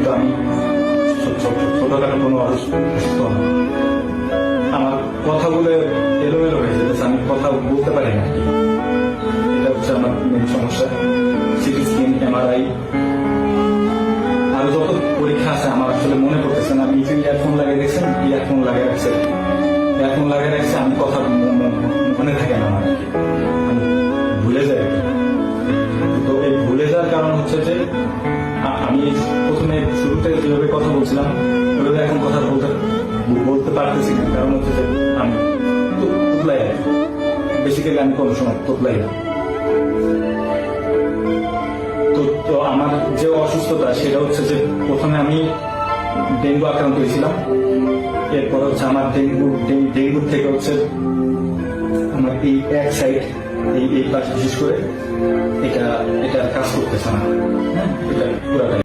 কিন্তু আমি ছোটখাটো কোনো অসুস্থ না। আমার কথাগুলো এলোমেলো হয়ে যেতেছে, আমি কথা বলতে পারি না। এটা হচ্ছে আমার মেন সমস্যা। সিটি স্ক্যান, এমআরআই, আরো যত পরীক্ষা আছে আমার আসলে মনে পড়তেছে না। আমি ইয়ারফোন লাগিয়ে দেখছেন, ইয়ারফোন লাগিয়ে রাখছে, ইয়ারফোন লাগিয়ে রাখছে, আমি কথা মনে থাকে না আমার, আমি ভুলে যাই। তো এই ভুলে যাওয়ার কারণ হচ্ছে যে আমি প্রথমে শুরুতে যেভাবে কথা বলছিলাম ওইভাবে এখন কথা বলতে পারতেছি না। কারণ হচ্ছে যে আমি তোতলাই, বেসিক্যালি আমি কোনো সময় তোতলাই না। তো আমার যে অসুস্থতা সেটা হচ্ছে যে প্রথমে আমি ডেঙ্গু আক্রান্ত হয়েছিলাম। এরপর হচ্ছে আমার ডেঙ্গুর থেকে হচ্ছে আমার এই এক সাইড, এই পাশ বিশেষ করে এটা কাজ করতেছে না, এটা পুরাটাই